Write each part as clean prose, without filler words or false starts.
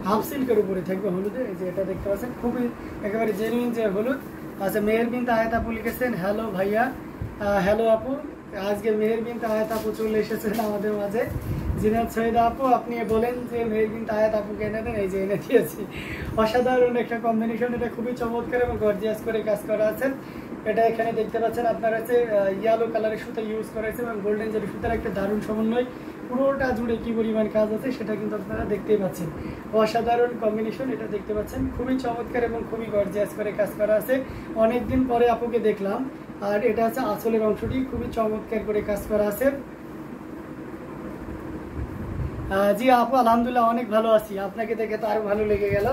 Half সিল্কের উপরে থাকবে হলুদে, এই যে এটা দেখতে পাচ্ছেন খুবই একেবারে জেনুইন যে হলুদ। আচ্ছা, মেহের বিনতে আয়াত আপু লিখেছেন হ্যালো ভাইয়া, হ্যালো আপু। আজকে মেহের বিনতে আয়াত আপু চলে এসেছেন আমাদের মাঝে। জিনাত সৈয়দ আপু আপনি বলেন যে মেহের বিনতে আয়াত আপুকে এনে দেন, এই যে এনে দিয়েছি। অসাধারণ একটা কম্বিনেশন, এটা খুবই চমৎকার এবং গর্জিয়াস করে কাজ করা আছে। এটা এখানে দেখতে পাচ্ছেন আপনার হচ্ছে ইয়েলো কালারের সুতা ইউজ করা হয়েছে এবং গোল্ডেন জেরি সুতার একটা দারুণ সমন্বয়। পুরোটা জুড়ে কি পরিমাণ কাজ আছে সেটা কিন্তু আপনারা দেখতেই পাচ্ছেন। অসাধারণ কম্বিনেশন, এটা দেখতে পাচ্ছেন খুবই চমৎকার এবং খুবই গর্জিয়াস করে কাজ করা আছে। অনেকদিন পরে আপুকে দেখলাম। আর এটা হচ্ছে আঁচলের অংশটি, খুবই চমৎকার করে কাজ করা আছে। জি আপু আলহামদুলিল্লাহ অনেক ভালো আছি, আপনাকে দেখে তো আরো ভালো লেগে গেল।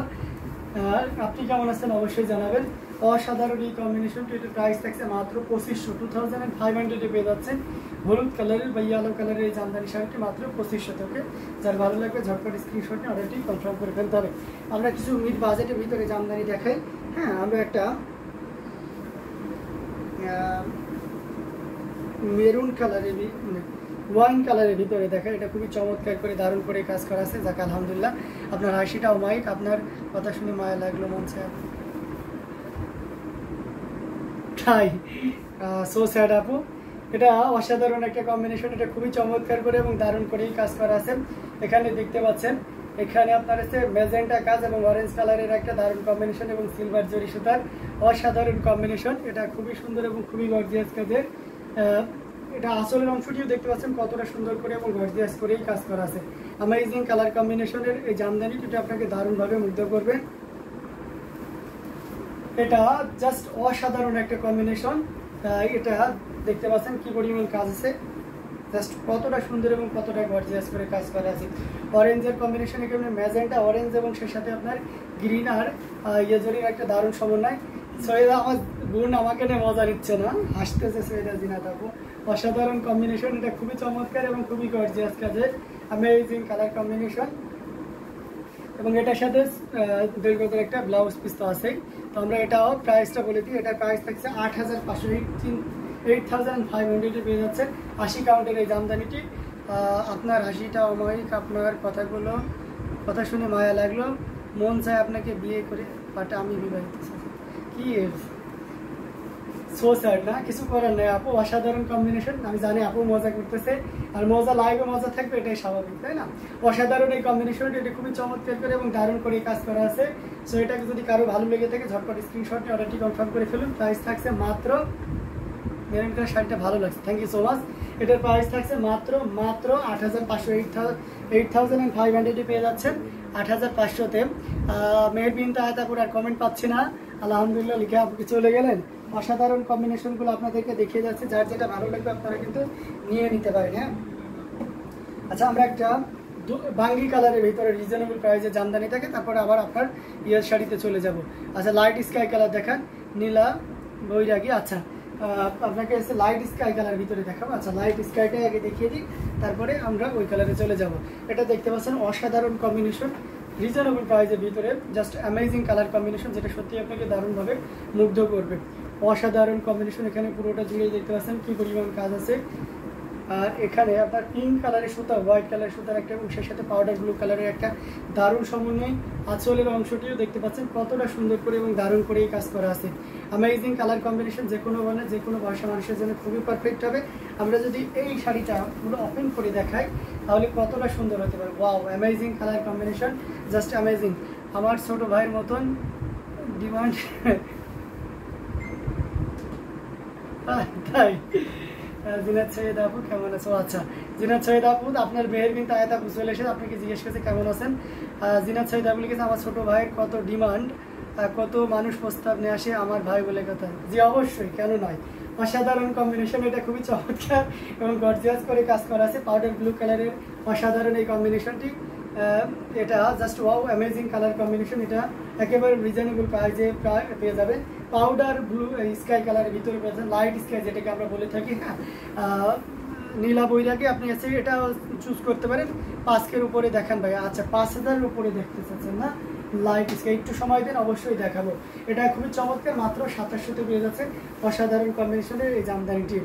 আপনি কেমন আছেন অবশ্যই জানাবেন। অসাধারণ এই কম্বিনেশনটি, এটা প্রাইস থাকছে মাত্র 2500 পেয়ে যাচ্ছেন। হলুদ কালারের বা ইয়েলো কালারের এই জামদানি শাড়িটি মাত্র 2500 থেকে। যার ভালো লাগবে ঝটপট স্ক্রিনশট নিয়ে অর্ডারটি কনফার্ম করে ফেলতে হবে। আমরা কিছু মিড বাজেটের ভিতরে জামদানি দেখাই। হ্যাঁ, আমরা একটা মেরুন কালারের মানে ওয়াইন কালারের ভিতরে দেখা, এটা খুবই চমৎকার করে দারুণ করে কাজ করা আছে। যাক আলহামদুলিল্লাহ, আপনার হাসিটাও মাইক, আপনার কথা শুনে মায়া লাগলো মনছে তাই। সো স্যাড আপু, এটা অসাধারণ একটা কম্বিনেশন, এটা খুবই চমৎকার করে এবং দারুণ করেই কাজ করা আছে। এখানে দেখতে পাচ্ছেন, এখানে আপনার হচ্ছে ম্যাজেন্টা কাজ এবং অরেঞ্জ কালারের একটা দারুণ কম্বিনেশন এবং সিলভার জরি সুতার অসাধারণ কম্বিনেশন। এটা খুবই সুন্দর এবং খুবই গর্জিয়াস কাজের। এটা আসলের অংশটিও দেখতে পাচ্ছেন কতটা সুন্দর করে এবং গর্জিয়াস করেই কাজ করা আছে। অ্যামেজিং কালার কম্বিনেশনের এই জামদানিটি আপনাকে দারুণভাবে মুগ্ধ করবে। এটা জাস্ট অসাধারণ একটা কম্বিনেশন। এটা দেখতে পাচ্ছেন কি পরিমাণ কাজ আছে, জাস্ট কতটা সুন্দর এবং কতটা গর্জিয়াস করে কাজ করা আছে। অরেঞ্জের কম্বিনেশন, এখানে ম্যাজেন্টা অরেঞ্জ এবং সেই সাথে আপনার গ্রিন আর ইয়েজরির একটা দারুণ সমন্বয়। সৈয়দা আমার গুণ আমাকে নিয়ে মজা নিচ্ছে না, হাসতেছে সৈয়দা জিনাত আপু। অসাধারণ কম্বিনেশন, এটা খুবই চমৎকার এবং খুবই গর্জিয়াস কাজের অ্যামেজিং কালার কম্বিনেশন। এবং এটার সাথে দৈর্ঘ্যের একটা ব্লাউজ পিস তো আছেই। তো আমরা এটাও প্রাইসটা বলে দিই, এটার প্রাইস থাকছে 8500 পেয়ে যাচ্ছে 80 কাউন্টের এই জামদানিটি। আপনার হাসিটা অমায়িক, আপনার কথা শুনে মায়া লাগলো, মন চায় আপনাকে বিয়ে করে, বাট আমি বিবাহিত। কি সো স্যাড না, কিছু করার নেই আপু। অসাধারণ কম্বিনেশন, আমি জানি আপু মজা করতেছে আর মজা লাইভে মজা থাকবে, এটাই স্বাভাবিক, তাই না? অসাধারণ এই কম্বিনেশনটি, এটা খুবই চমৎকার করে এবং দারুণ করে কাজ করা আছে। সো এটাকে যদি কারো ভালো লেগে থাকে ঝটপট স্ক্রিনশট নিয়ে অর্ডারটি কনফার্ম করে ফেলুন। প্রাইস থাকছে মাত্র, মেরুনটার শাড়িটা ভালো লাগছে, থ্যাংক ইউ সো মাচ। এটার প্রাইস থাকছে মাত্র 8500 পেয়ে যাচ্ছেন 8500-তে। মেহের বিনতে আয়াত আপুর আর কমেন্ট পাচ্ছি না, আলহামদুলিল্লাহ লিখে আপুকে চলে গেলেন। অসাধারণ কম্বিনেশনগুলো আপনাদেরকে দেখিয়ে যাচ্ছে, যার যেটা ভালো লাগবে আপনারা কিন্তু নিয়ে নিতে পারেন। হ্যাঁ, আচ্ছা, আমরা একটা বাঙ্গি কালারের ভিতরে রিজনেবল প্রাইসে জামদানি থাকে, তারপরে আবার আপনার ইয়ার শাড়িতে চলে যাব। আচ্ছা, লাইট স্কাই কালার দেখান, নীলা বৈরাগী। আচ্ছা, আপনাকে এসে লাইট স্কাই কালার ভিতরে দেখাবো। আচ্ছা, লাইট স্কাইটাই আগে দেখিয়ে দিই, তারপরে আমরা ওই কালারে চলে যাব। এটা দেখতে পাচ্ছেন অসাধারণ কম্বিনেশন, রিজনেবল প্রাইসের ভিতরে, জাস্ট অ্যামেজিং কালার কম্বিনেশন, যেটা সত্যি আপনাকে দারুণভাবে মুগ্ধ করবে। অসাধারণ কম্বিনেশন, এখানে পুরোটা জুড়ে দেখতে পাচ্ছেন কি পরিমাণ কাজ আছে। আর এখানে আপনার পিঙ্ক কালারের সুতা, হোয়াইট কালারের সুতার একটা এবং সেই সাথে পাউডার ব্লু কালারের একটা দারুণ সমন্বয়। আঁচলের অংশটিও দেখতে পাচ্ছেন কতটা সুন্দর করে এবং দারুণ করে এই কাজ করা আছে। অ্যামেজিং কালার কম্বিনেশন, যে কোনো বর্ণের যে কোনো বয়সের মানুষের জন্য খুবই পারফেক্ট হবে। আমরা যদি এই শাড়িটা পুরো ওপেন করে দেখাই তাহলে কতটা সুন্দর হতে পারে। Wow, amazing colour combination, just amazing. আমার ছোট ভাইয়ের মতন ডিমান্ড, তাই। জিনাত সৈয়দ আপু কেমন আছো? আচ্ছা, জিনাত সৈয়দ আপু আপনার মেহের বিনতে আয়াত আপু চলে এসে আপনাকে জিজ্ঞেস করছে কেমন আছেন। জিনাত সৈয়দ আপু লিখেছে আমার ছোট ভাইয়ের কত ডিমান্ড, কত মানুষ প্রস্তাব নিয়ে আসে আমার ভাই বলে কথা। জি অবশ্যই, কেন নয়। অসাধারণ কম্বিনেশন, এটা খুবই চমৎকার এবং গর্জিয়াস করে কাজ করা আছে। পাউডার ব্লু কালারের অসাধারণ এই কম্বিনেশনটি, এটা just wow, amazing colour combination. এটা একেবারে রিজনেবল প্রাইসে পেয়ে যাবে। পাউডার ব্লু স্কাই কালারের ভিতরে পেয়েছেন, লাইট স্কাই যেটাকে আমরা বলে থাকি। হ্যাঁ, নীলা বৈরাগী আপনি আছে, এটা চুজ করতে পারেন। 5K উপরে দেখান ভাই। আচ্ছা, 5000-এর উপরে দেখতে চাচ্ছেন না? লাইট স্কাই, একটু সময় দেন, অবশ্যই দেখাবো। এটা খুবই চমৎকার, মাত্র 2700-তে পেয়ে যাচ্ছে অসাধারণ কম্বিনেশনের এই জামদানিটি।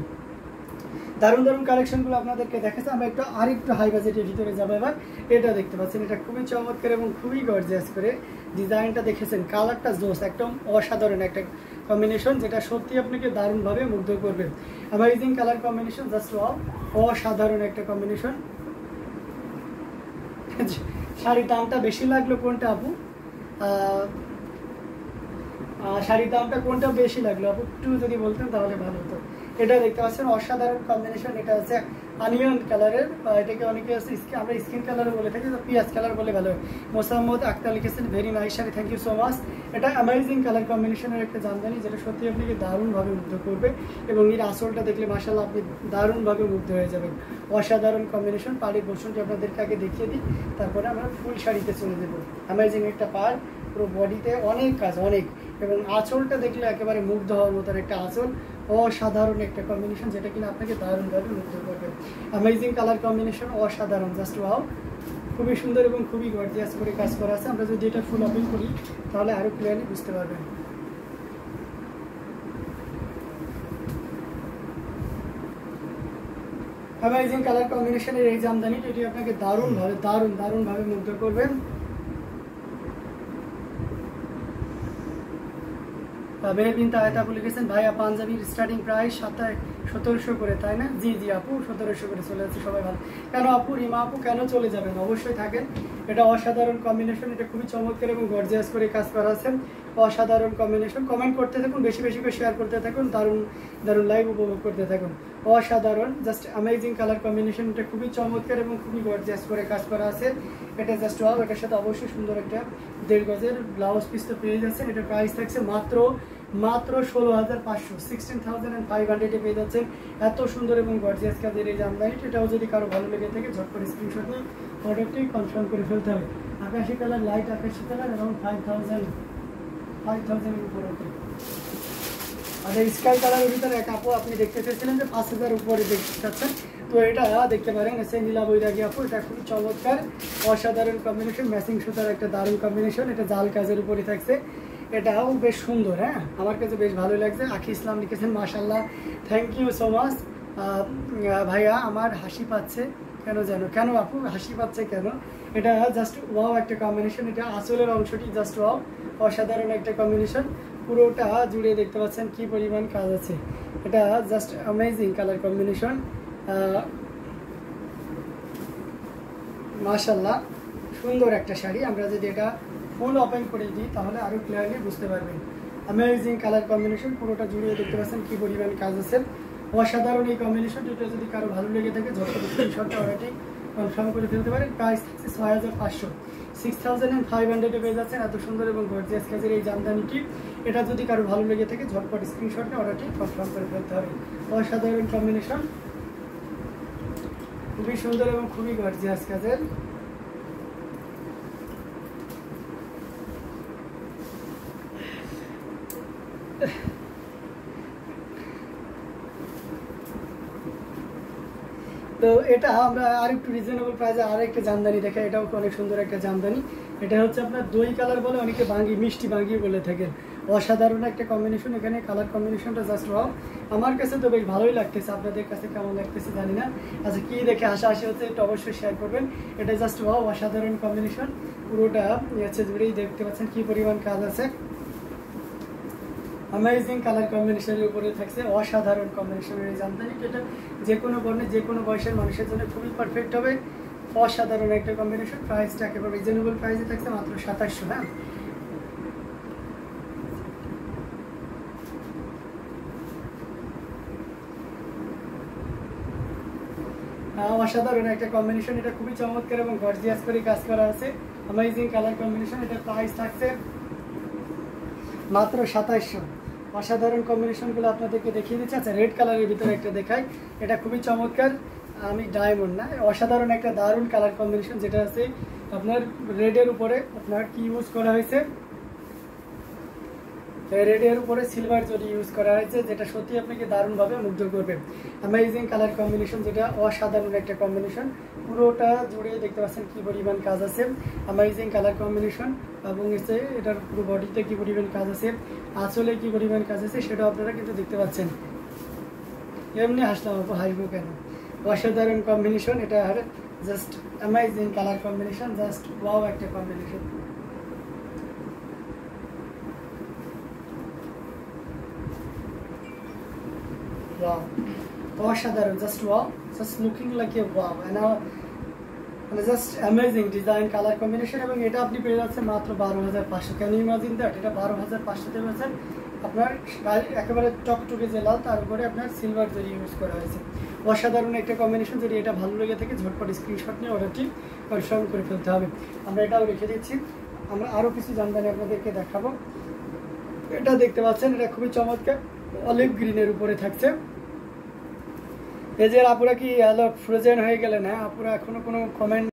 দারুণ দারুণ কালেকশনগুলো আপনাদেরকে দেখাচ্ছে। আমরা আরেকটু হাই বাজেটের ভিতরে যাবো এবার। এটা দেখতে পাচ্ছেন, এটা খুবই চমৎকার এবং খুবই গর্জিয়াস করে ডিজাইনটা দেখেছেন, কালারটা জোস, একদম অসাধারণ একটা কম্বিনেশন, যেটা সত্যি আপনাকে দারুণভাবে মুগ্ধ করবে। Amazing colour combination, just wow, অসাধারণ একটা কম্বিনেশন। শাড়ির দামটা বেশি লাগলো কোনটা আপু? শাড়ির দামটা কোনটা বেশি লাগলো আপু, একটু যদি বলতেন তাহলে ভালো হতো। এটা দেখতে পাচ্ছেন অসাধারণ কম্বিনেশন, এটা হচ্ছে অনিয়ন কালারের, এটাকে অনেকে আমরা স্কিন কালার বলে থাকি, তো পিঁয়াজ কালার বলে ভালো হয়। মোসাম্মদ আক্তার লিখেছেন very nice sari, thank you so much. এটা অ্যামেজিং কালার কম্বিনেশনের একটা জামদানি, যেটা সত্যি আপনাকে দারুণভাবে মুগ্ধ করবে, এবং এর আসলটা দেখলে মাশাআল্লাহ আপনি দারুণভাবে মুগ্ধ হয়ে যাবেন। অসাধারণ কম্বিনেশন। পাড়ের পোর্শনটি আপনাদেরকে আগে দেখিয়ে দিই, তারপরে আমরা ফুল শাড়িতে চলে দেবো। অ্যামেজিং একটা পাড়, পুরো বডিতে অনেক কাজ, অনেক, এবং আঁচলটা দেখলে একেবারে মুগ্ধ হওয়ার মতন একটা আঁচল, অসাধারণ একটা কম্বিনেশন, যেটা কিনা আপনাকে দারুণভাবে মুগ্ধ করবে। অ্যামেজিং কালার কম্বিনেশন, অসাধারণ, জাস্ট ওয়াও, খুবই সুন্দর এবং খুবই গর্জিয়াস করে কাজ করা আছে। আমরা যদি এটা ফুল ওপেন করি তাহলে আরও ক্লিয়ারলি বুঝতে পারবেন। অ্যামেজিং কালার কম্বিনেশনের এই জামদানিটা, এটি আপনাকে দারুণভাবে মুগ্ধ করবেন। মেহরবিন তাহেতা আপু লিখেছেন ভাইয়া পাঞ্জাবির স্টার্টিং প্রাইস 1700 করে, তাই না? জি আপু 1700 করে চলে যাচ্ছে, সবাই ভালো। কেন আপু, রিমা আপু কেন চলে যাবেন, অবশ্যই থাকেন। এটা অসাধারণ কম্বিনেশন, এটা খুবই চমৎকার এবং গর্জিয়াস করে কাজ করা আছে। অসাধারণ কম্বিনেশন। কমেন্ট করতে থাকুন, বেশি করে শেয়ার করতে থাকুন, দারুণ লাইভ উপভোগ করতে থাকুন। অসাধারণ, জাস্ট অ্যামেজিং কালার কম্বিনেশন, এটা খুবই চমৎকার এবং খুবই গর্জিয়াস করে কাজ করা আছে। এটা জাস্ট ওয়াও। এটার সাথে অবশ্যই সুন্দর একটা 1.5 গজের ব্লাউজ পিস তো পেয়ে যাচ্ছেন। এটা প্রাইস থাকছে মাত্র 16,500, 16,500 পেয়ে যাচ্ছেন। এত সুন্দর এবং গর্জিয়াস কাজের এই জামদানি, এটাও যদি কারো ভালো লেগে থাকে ঝট করে স্ক্রিনশট নিয়ে অর্ডারটি কনফার্ম করে ফেলতে হবে। আকাশি কালার, লাইট আকাশি কালার, অ্যারাউন্ড 5,000 এর উপরে। আর এই স্কাই কালারের ভিতরে এক আপু আপনি দেখতে চেয়েছিলেন যে 5,000 উপরে দেখতে চাচ্ছেন, তো এটা দেখতে পারেন, এসে নীলা বৈরাগী আপু, এটা খুবই চমৎকার অসাধারণ কম্বিনেশন, ম্যাচিং সুতার একটা দারুণ কম্বিনেশন। এটা জাল কাজের উপরে থাকছে, এটাও বেশ সুন্দর। হ্যাঁ, আমার কাছে বেশ ভালো লাগছে। আখি ইসলাম লিখেছেন মাশাআল্লাহ, থ্যাংক ইউ সো মাচ। ভাইয়া আমার হাসি পাচ্ছে কেন জানো? কেন আপু হাসি পাচ্ছে কেন? এটা জাস্ট ওয়াও একটা কম্বিনেশন। এটা আসলের অংশটি জাস্ট ওয়াও, অসাধারণ একটা কম্বিনেশন। পুরোটা জুড়ে দেখতে পাচ্ছেন কি পরিমাণ কাজ আছে। এটা জাস্ট অ্যামেজিং কালার কম্বিনেশন, মাশাআল্লাহ সুন্দর একটা শাড়ি। আমরা যদি এটা ফুল ওপেন করে দিই তাহলে আরও ক্লিয়ারলি বুঝতে পারবেন। অ্যামেজিং কালার কম্বিনেশন, পুরোটা জুড়ে দেখতে পাচ্ছেন কি পরিমাণ কাজ আছে। অসাধারণ এই কম্বিনেশন। এটা যদি কারো ভালো লেগে থাকে ঝটপট স্ক্রিনশটটা অর্ডারটি কনফার্ম করে ফেলতে পারেন। প্রাইস থাকছে 6,500, 6,500 পেয়ে যাচ্ছেন। এত সুন্দর এবং গর্জিয়াস কাজের এই জামদানিটি, এটা যদি কারো ভালো লেগে থাকে ঝটপট স্ক্রিনশটটা অর্ডারটি কনফার্ম করে ফেলতে হবে। অসাধারণ কম্বিনেশন, খুবই সুন্দর এবং খুবই গর্জিয়াস কাজের। তো এটা আমরা আরেকটু রিজনেবল প্রাইসে আরেকটা জামদানি দেখাই। এটাও অনেক সুন্দর একটা জামদানি। এটা হচ্ছে আপনার দই কালার বলে, অনেকে বাঙ্গি, মিষ্টি বাঙ্গি বলে থাকেন। অসাধারণ একটা কম্বিনেশন। এখানে কালার কম্বিনেশনটা জাস্ট ওয়াও, আমার কাছে তো বেশ ভালোই লাগতেছে। আপনাদের কাছে কেমন লাগতেছে জানি না। আচ্ছা, কি দেখে হাসাহাসি হচ্ছে এটা অবশ্যই শেয়ার করবেন। এটা জাস্ট ওয়াও, অসাধারণ কম্বিনেশন। পুরোটা হচ্ছে জুড়েই দেখতে পাচ্ছেন কি পরিমাণ কাজ আছে। অ্যামেজিং কালার কম্বিনেশনের উপরে থাকছে অসাধারণ কম্বিনেশনের এই জামদানি। এটা যে কোনো বর্ণে যে কোনো বয়সের মানুষের জন্য খুবই পারফেক্ট হবে। অসাধারণ একটা কম্বিনেশন। প্রাইসটা একেবারে রিজনেবল প্রাইসে থাকছে মাত্র 2700। হ্যাঁ, অসাধারণ একটা কম্বিনেশন। এটা খুবই চমৎকার এবং গর্জিয়াস করে কাজ করা আছে। Amazing colour combination. এটা প্রাইস থাকছে মাত্র 2700। অসাধারণ কম্বিনেশনগুলো আপনাদেরকে দেখিয়ে দিচ্ছি। আচ্ছা, রেড কালারের ভিতরে একটা দেখাই। এটা খুবই চমৎকার, আমি ডায়মন্ড না, অসাধারণ একটা দারুণ কালার কম্বিনেশন, যেটা আছে আপনার রেডের উপরে আপনার কি ইউজ করা হয়েছে, রেডের উপরে সিলভার জরি ইউজ করা হয়েছে, যেটা সত্যি আপনাকে দারুণভাবে মুগ্ধ করবে। অ্যামেজিং কালার কম্বিনেশন, যেটা অসাধারণ একটা কম্বিনেশন। পুরোটা জুড়ে দেখতে পাচ্ছেন কি পরিমাণ কাজ আছে। অ্যামেজিং কালার কম্বিনেশন, এবং এটার পুরো বডিতে কি পরিমাণ কাজ আছে, আঁচলে কি পরিমাণ কাজ আছে সেটা আপনারা কিন্তু দেখতে পাচ্ছেন। এমনি হাসলাম আপু, হাসবো কেন? অসাধারণ কম্বিনেশন, এটা just amazing colour combination, just wow একটা কম্বিনেশন। ওয়াও, অসাধারণ, just wow, just looking like a wow, মানে just amazing design colour combination. এবং এটা আপনি পেয়ে যাচ্ছেন মাত্র 12,500। Can you imagine that? এটা 12,500তে পেয়েছেন। আপনার একেবারে টকটকে যে লাল, তার উপরে আপনার সিলভার জরি ইউজ করা হয়েছে। অসাধারণ একটা কম্বিনেশন। যদি এটা ভালো লেগে থাকে ঝটপট স্ক্রিনশট নিয়ে অর্ডারটি কনফার্ম করে ফেলতে হবে। আমরা এটাও রেখে দিচ্ছি। আমরা আরও কিছু জামদানি আপনাদেরকে দেখাবো। এটা দেখতে পাচ্ছেন, এটা খুবই চমৎকার, অলিভ গ্রিনের উপরে থাকছে। এই যে আপুরা কি ফ্রোজেন হয়ে গেলেন? হ্যাঁ আপুরা, এখনো কোনো কমেন্ট